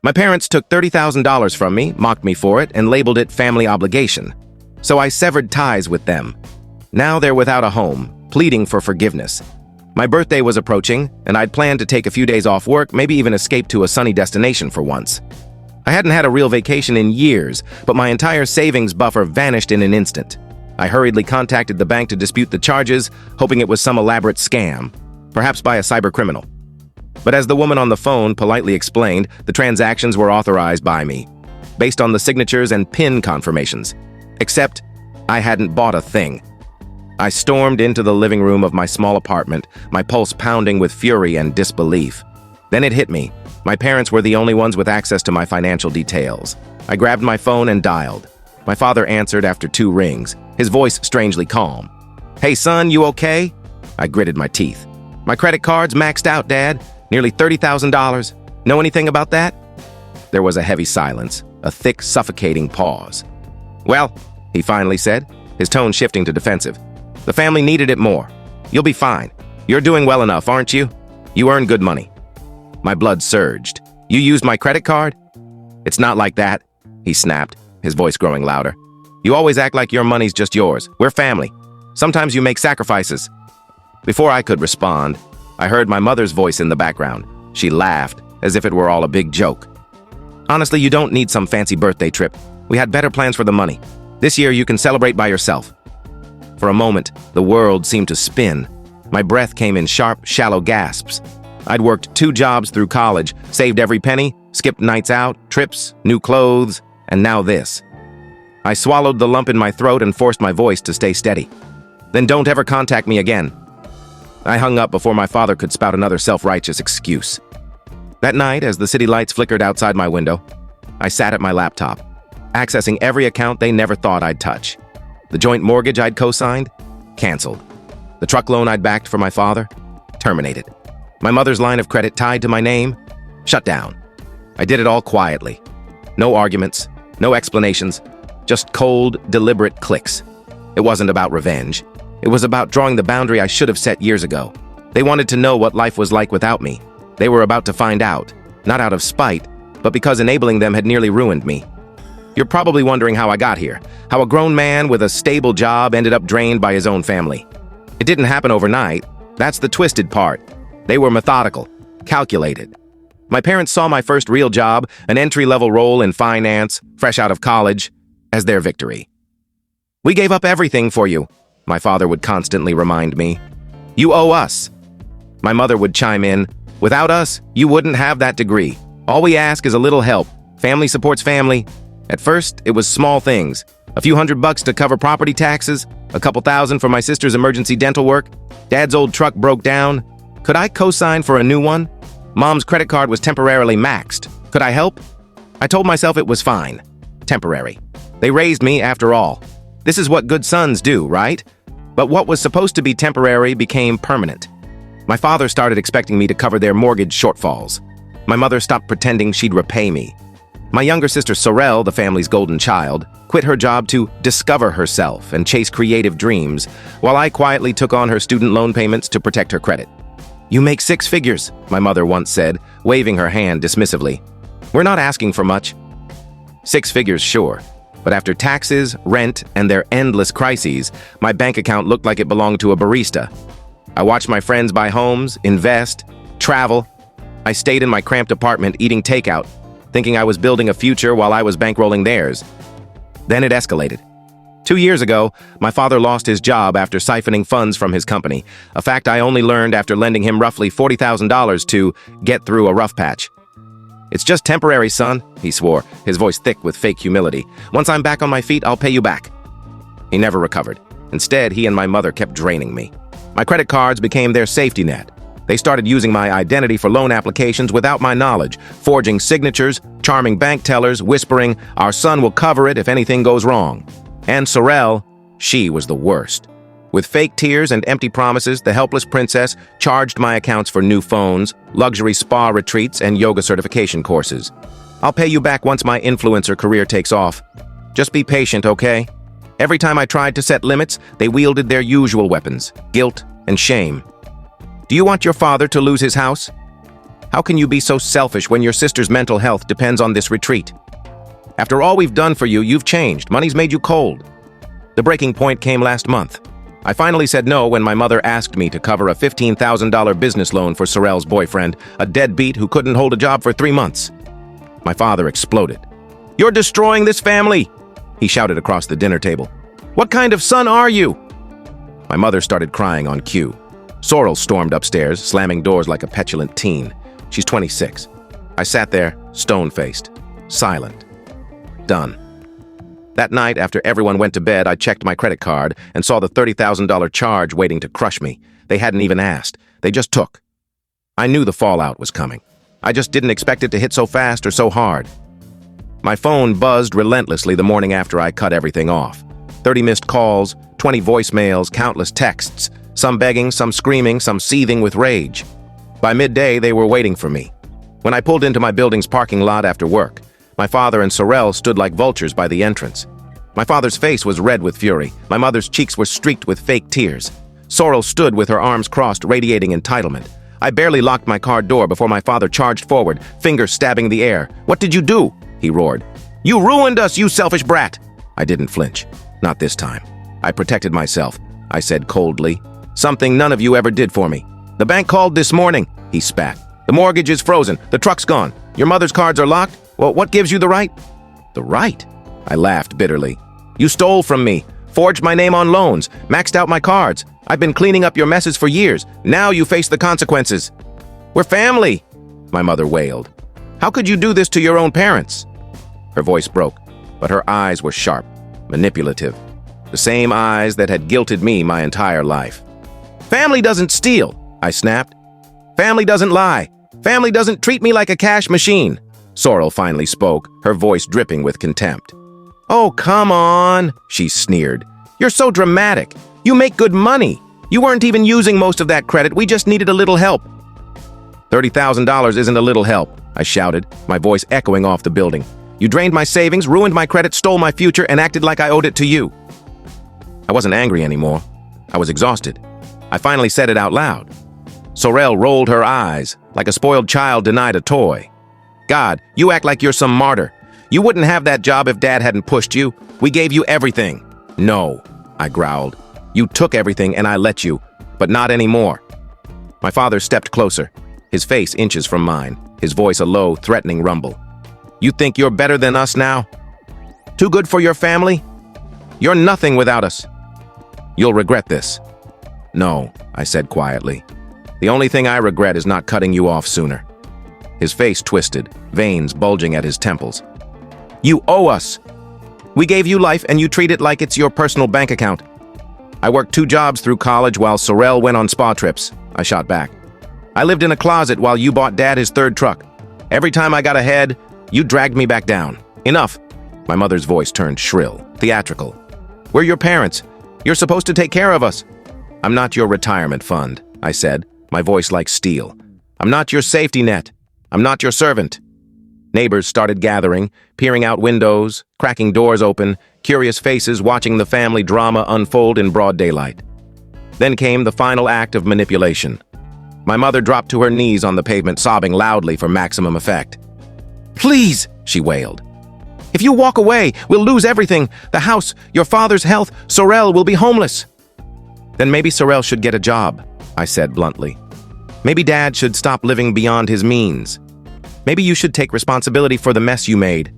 My parents took $30,000 from me, mocked me for it, and labeled it family obligation. So I severed ties with them. Now they're without a home, pleading for forgiveness. My birthday was approaching, and I'd planned to take a few days off work, maybe even escape to a sunny destination for once. I hadn't had a real vacation in years, but my entire savings buffer vanished in an instant. I hurriedly contacted the bank to dispute the charges, hoping it was some elaborate scam, perhaps by a cybercriminal. But as the woman on the phone politely explained, the transactions were authorized by me, based on the signatures and PIN confirmations. Except, I hadn't bought a thing. I stormed into the living room of my small apartment, my pulse pounding with fury and disbelief. Then it hit me. My parents were the only ones with access to my financial details. I grabbed my phone and dialed. My father answered after 2 rings, his voice strangely calm. "Hey son, you okay?" I gritted my teeth. "My credit card's maxed out, Dad. Nearly $30,000. Know anything about that?" There was a heavy silence, a thick, suffocating pause. "Well," he finally said, his tone shifting to defensive, "the family needed it more. You'll be fine. You're doing well enough, aren't you? You earn good money." My blood surged. "You used my credit card?" "It's not like that," he snapped, his voice growing louder. "You always act like your money's just yours. We're family. Sometimes you make sacrifices." Before I could respond, I heard my mother's voice in the background. She laughed, as if it were all a big joke. "Honestly, you don't need some fancy birthday trip. We had better plans for the money. This year you can celebrate by yourself." For a moment, the world seemed to spin. My breath came in sharp, shallow gasps. I'd worked 2 jobs through college, saved every penny, skipped nights out, trips, new clothes, and now this. I swallowed the lump in my throat and forced my voice to stay steady. "Then don't ever contact me again." I hung up before my father could spout another self-righteous excuse. That night, as the city lights flickered outside my window, I sat at my laptop, accessing every account they never thought I'd touch. The joint mortgage I'd co-signed? Canceled. The truck loan I'd backed for my father? Terminated. My mother's line of credit tied to my name? Shut down. I did it all quietly. No arguments, no explanations, just cold, deliberate clicks. It wasn't about revenge. It was about drawing the boundary I should have set years ago. They wanted to know what life was like without me. They were about to find out, not out of spite, but because enabling them had nearly ruined me. You're probably wondering how I got here, how a grown man with a stable job ended up drained by his own family. It didn't happen overnight. That's the twisted part. They were methodical, calculated. My parents saw my first real job, an entry-level role in finance, fresh out of college, as their victory. "We gave up everything for you," my father would constantly remind me. "You owe us." My mother would chime in, "Without us, you wouldn't have that degree. All we ask is a little help. Family supports family." At first, it was small things. A few $100 to cover property taxes, a couple thousand for my sister's emergency dental work. Dad's old truck broke down. Could I co-sign for a new one? Mom's credit card was temporarily maxed. Could I help? I told myself it was fine. Temporary. They raised me after all. This is what good sons do, right? But what was supposed to be temporary became permanent. My father started expecting me to cover their mortgage shortfalls. My mother stopped pretending she'd repay me. My younger sister Sorrel, the family's golden child, quit her job to discover herself and chase creative dreams, while I quietly took on her student loan payments to protect her credit. "You make 6 figures, my mother once said, waving her hand dismissively. "We're not asking for much." 6 figures, sure. But after taxes, rent, and their endless crises, my bank account looked like it belonged to a barista. I watched my friends buy homes, invest, travel. I stayed in my cramped apartment eating takeout, thinking I was building a future while I was bankrolling theirs. Then it escalated. 2 years ago, my father lost his job after siphoning funds from his company, a fact I only learned after lending him roughly $40,000 to get through a rough patch. "It's just temporary, son," he swore, his voice thick with fake humility. "Once I'm back on my feet, I'll pay you back." He never recovered. Instead, he and my mother kept draining me. My credit cards became their safety net. They started using my identity for loan applications without my knowledge, forging signatures, charming bank tellers, whispering, "Our son will cover it if anything goes wrong." And Sorrel, she was the worst. With fake tears and empty promises, the helpless princess charged my accounts for new phones, luxury spa retreats, and yoga certification courses. "I'll pay you back once my influencer career takes off. Just be patient, okay?" Every time I tried to set limits, they wielded their usual weapons, guilt and shame. "Do you want your father to lose his house? How can you be so selfish when your sister's mental health depends on this retreat? After all we've done for you, you've changed. Money's made you cold. The breaking point came last month. I finally said no when my mother asked me to cover a $15,000 business loan for Sorrel's boyfriend, a deadbeat who couldn't hold a job for 3 months. My father exploded. "You're destroying this family!" he shouted across the dinner table. "What kind of son are you?" My mother started crying on cue. Sorrel stormed upstairs, slamming doors like a petulant teen. She's 26. I sat there, stone-faced, silent. Done. That night, after everyone went to bed, I checked my credit card and saw the $30,000 charge waiting to crush me. They hadn't even asked. They just took. I knew the fallout was coming. I just didn't expect it to hit so fast or so hard. My phone buzzed relentlessly the morning after I cut everything off. 30 missed calls, 20 voicemails, countless texts, some begging, some screaming, some seething with rage. By midday, they were waiting for me. When I pulled into my building's parking lot after work, my father and Sorrel stood like vultures by the entrance. My father's face was red with fury. My mother's cheeks were streaked with fake tears. Sorrel stood with her arms crossed, radiating entitlement. I barely locked my car door before my father charged forward, fingers stabbing the air. "What did you do?" he roared. "You ruined us, you selfish brat!" I didn't flinch. Not this time. I protected myself, I said coldly. "Something none of you ever did for me. The bank called this morning," he spat. "The mortgage is frozen. The truck's gone. Your mother's cards are locked. Well, what gives you the right?" "The right?" I laughed bitterly. "You stole from me, forged my name on loans, maxed out my cards. I've been cleaning up your messes for years. Now you face the consequences." "We're family," my mother wailed. "How could you do this to your own parents?" Her voice broke, but her eyes were sharp, manipulative. The same eyes that had guilted me my entire life. "Family doesn't steal," I snapped. "Family doesn't lie. Family doesn't treat me like a cash machine." Sorrel finally spoke, her voice dripping with contempt. "Oh, come on," she sneered. "You're so dramatic. You make good money. You weren't even using most of that credit. We just needed a little help." $30,000 isn't a little help, I shouted, my voice echoing off the building. "You drained my savings, ruined my credit, stole my future, and acted like I owed it to you." I wasn't angry anymore. I was exhausted. I finally said it out loud. Sorrel rolled her eyes, like a spoiled child denied a toy. "God, you act like you're some martyr. You wouldn't have that job if Dad hadn't pushed you. We gave you everything." "No," I growled. "You took everything and I let you, but not anymore." My father stepped closer, his face inches from mine, his voice a low, threatening rumble. "You think you're better than us now? Too good for your family? You're nothing without us. You'll regret this." "No," I said quietly. "The only thing I regret is not cutting you off sooner." His face twisted, veins bulging at his temples. "You owe us. We gave you life and you treat it like it's your personal bank account." "I worked 2 jobs through college while Sorrel went on spa trips," I shot back. "I lived in a closet while you bought Dad his 3rd truck. Every time I got ahead, you dragged me back down. Enough." My mother's voice turned shrill, theatrical. "We're your parents. You're supposed to take care of us." "I'm not your retirement fund," I said, my voice like steel. "I'm not your safety net. I'm not your servant." Neighbors started gathering, peering out windows, cracking doors open, curious faces watching the family drama unfold in broad daylight. Then came the final act of manipulation. My mother dropped to her knees on the pavement, sobbing loudly for maximum effect. "Please," she wailed. "If you walk away, we'll lose everything. The house, your father's health, Sorrel will be homeless." "Then maybe Sorrel should get a job," I said bluntly. "Maybe Dad should stop living beyond his means. Maybe you should take responsibility for the mess you made."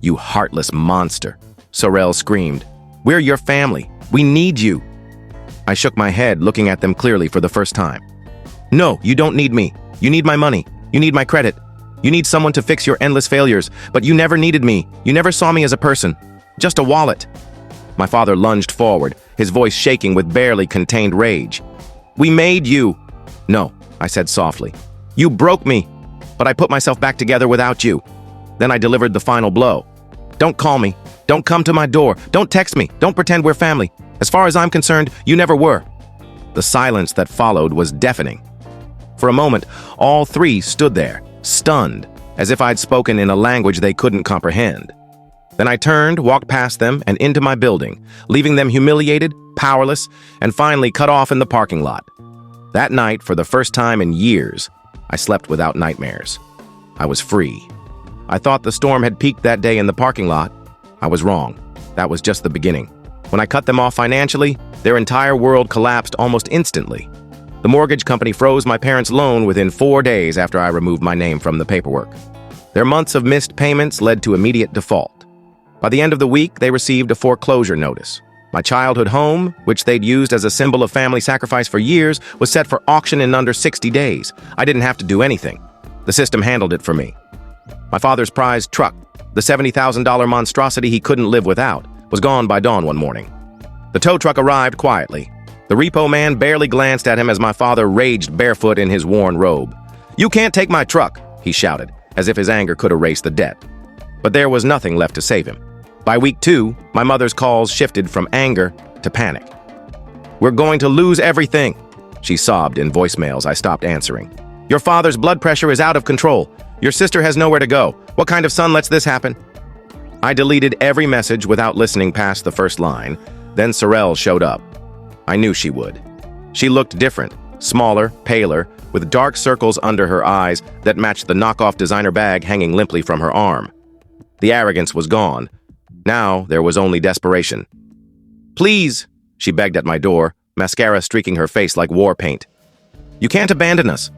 "You heartless monster," Sorrel screamed. "We're your family. We need you." I shook my head, looking at them clearly for the first time. "No, you don't need me. You need my money. You need my credit. You need someone to fix your endless failures, but you never needed me. You never saw me as a person. Just a wallet." My father lunged forward, his voice shaking with barely contained rage. "We made you." "No," I said softly. "You broke me, but I put myself back together without you." Then I delivered the final blow. "Don't call me. Don't come to my door. Don't text me. Don't pretend we're family. As far as I'm concerned, you never were." The silence that followed was deafening. For a moment, all 3 stood there, stunned, as if I'd spoken in a language they couldn't comprehend. Then I turned, walked past them, and into my building, leaving them humiliated, powerless, and finally cut off in the parking lot. That night, for the first time in years, I slept without nightmares. I was free. I thought the storm had peaked that day in the parking lot. I was wrong. That was just the beginning. When I cut them off financially, their entire world collapsed almost instantly. The mortgage company froze my parents' loan within 4 days after I removed my name from the paperwork. Their months of missed payments led to immediate default. By the end of the week, they received a foreclosure notice. My childhood home, which they'd used as a symbol of family sacrifice for years, was set for auction in under 60 days. I didn't have to do anything. The system handled it for me. My father's prized truck, the $70,000 monstrosity he couldn't live without, was gone by dawn one morning. The tow truck arrived quietly. The repo man barely glanced at him as my father raged barefoot in his worn robe. "You can't take my truck," he shouted, as if his anger could erase the debt. But there was nothing left to save him. By week 2, my mother's calls shifted from anger to panic. "We're going to lose everything," she sobbed in voicemails I stopped answering. "Your father's blood pressure is out of control. Your sister has nowhere to go. What kind of son lets this happen?" I deleted every message without listening past the first line. Then Sorrel showed up. I knew she would. She looked different, smaller, paler, with dark circles under her eyes that matched the knockoff designer bag hanging limply from her arm. The arrogance was gone. Now there was only desperation. "Please," she begged at my door, mascara streaking her face like war paint. "You can't abandon us.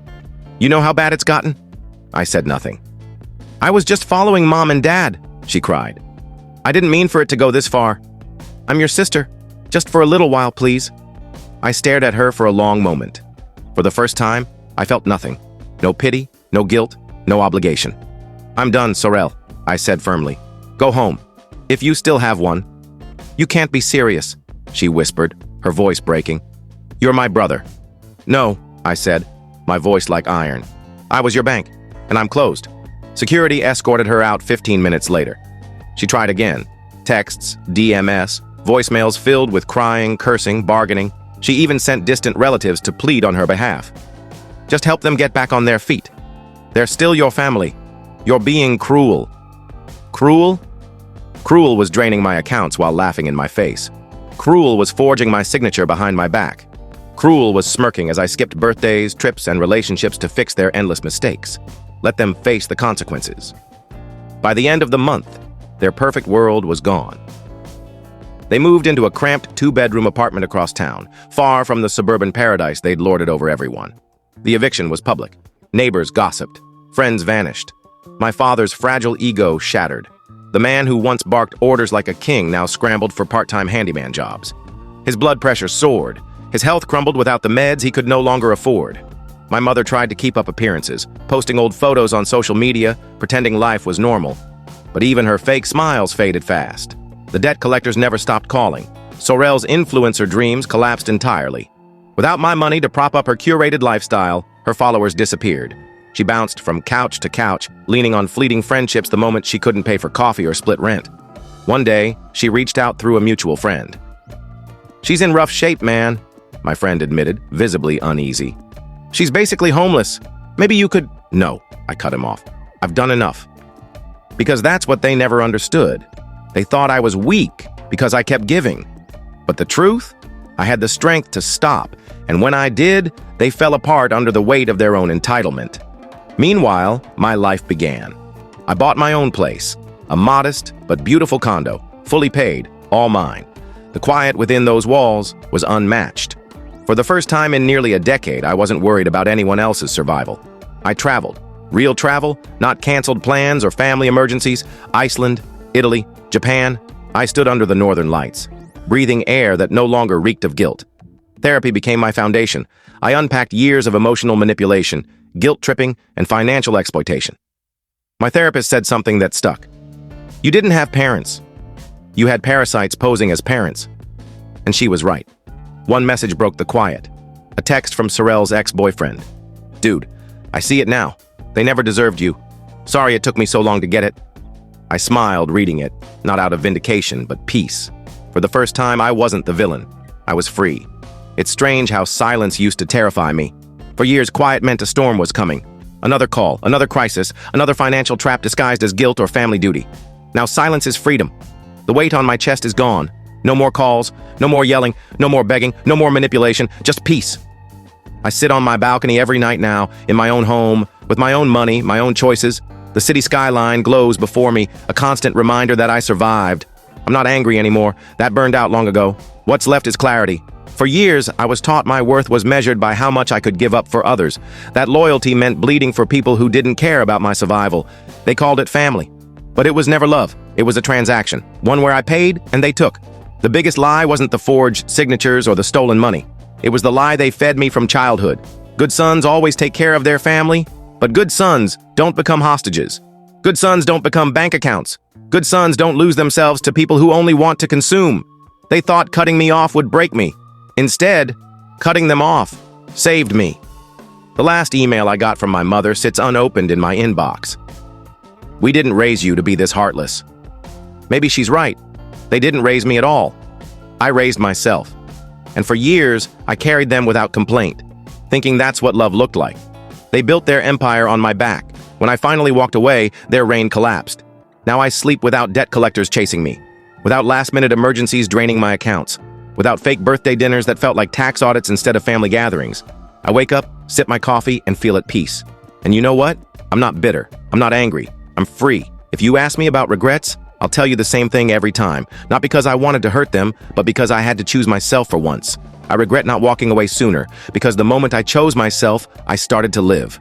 You know how bad it's gotten?" I said nothing. "I was just following Mom and Dad," she cried. "I didn't mean for it to go this far. I'm your sister. Just for a little while, please." I stared at her for a long moment. For the first time, I felt nothing. No pity, no guilt, no obligation. "I'm done, Sorrel," I said firmly. "Go home. If you still have one." "You can't be serious," she whispered, her voice breaking. "You're my brother." "No," I said, my voice like iron. "I was your bank, and I'm closed." Security escorted her out 15 minutes later. She tried again. Texts, DMS, voicemails filled with crying, cursing, bargaining. She even sent distant relatives to plead on her behalf. "Just help them get back on their feet. They're still your family. You're being cruel." Cruel? Cruel was draining my accounts while laughing in my face. Cruel was forging my signature behind my back. Cruel was smirking as I skipped birthdays, trips, and relationships to fix their endless mistakes. Let them face the consequences. By the end of the month, their perfect world was gone. They moved into a cramped 2-bedroom apartment across town, far from the suburban paradise they'd lorded over everyone. The eviction was public. Neighbors gossiped. Friends vanished. My father's fragile ego shattered. The man who once barked orders like a king now scrambled for part-time handyman jobs. His blood pressure soared. His health crumbled without the meds he could no longer afford. My mother tried to keep up appearances, posting old photos on social media, pretending life was normal. But even her fake smiles faded fast. The debt collectors never stopped calling. Sorrel's influencer dreams collapsed entirely. Without my money to prop up her curated lifestyle, her followers disappeared. She bounced from couch to couch, leaning on fleeting friendships the moment she couldn't pay for coffee or split rent. One day, she reached out through a mutual friend. "She's in rough shape, man," my friend admitted, visibly uneasy. "She's basically homeless. Maybe you could—" "No," I cut him off. "I've done enough." Because that's what they never understood. They thought I was weak because I kept giving. But the truth? I had the strength to stop, and when I did, they fell apart under the weight of their own entitlement. Meanwhile, my life began. I bought my own place, a modest but beautiful condo, fully paid, all mine. The quiet within those walls was unmatched. For the first time in nearly a decade, I wasn't worried about anyone else's survival. I traveled. Real travel, not canceled plans or family emergencies. Iceland, Italy, Japan. I stood under the northern lights, breathing air that no longer reeked of guilt. Therapy became my foundation. I unpacked years of emotional manipulation, guilt-tripping, and financial exploitation. My therapist said something that stuck. "You didn't have parents. You had parasites posing as parents." And she was right. One message broke the quiet. A text from Sorrel's ex-boyfriend. "Dude, I see it now. They never deserved you. Sorry it took me so long to get it." I smiled reading it, not out of vindication, but peace. For the first time, I wasn't the villain. I was free. It's strange how silence used to terrify me. For years, quiet meant a storm was coming. Another call, another crisis, another financial trap disguised as guilt or family duty. Now silence is freedom. The weight on my chest is gone. No more calls, no more yelling, no more begging, no more manipulation, just peace. I sit on my balcony every night now, in my own home, with my own money, my own choices. The city skyline glows before me, a constant reminder that I survived. I'm not angry anymore. That burned out long ago. What's left is clarity. For years, I was taught my worth was measured by how much I could give up for others. That loyalty meant bleeding for people who didn't care about my survival. They called it family. But it was never love. It was a transaction, one where I paid and they took. The biggest lie wasn't the forged signatures or the stolen money. It was the lie they fed me from childhood. Good sons always take care of their family, but good sons don't become hostages. Good sons don't become bank accounts. Good sons don't lose themselves to people who only want to consume. They thought cutting me off would break me. Instead, cutting them off saved me. The last email I got from my mother sits unopened in my inbox. We didn't raise you to be this heartless. Maybe she's right. They didn't raise me at all. I raised myself. And for years, I carried them without complaint, thinking that's what love looked like. They built their empire on my back. When I finally walked away, their reign collapsed. Now I sleep without debt collectors chasing me, without last-minute emergencies draining my accounts, without fake birthday dinners that felt like tax audits instead of family gatherings. I wake up, sip my coffee, and feel at peace. And you know what? I'm not bitter. I'm not angry. I'm free. If you ask me about regrets, I'll tell you the same thing every time. Not because I wanted to hurt them, but because I had to choose myself for once. I regret not walking away sooner, because the moment I chose myself, I started to live.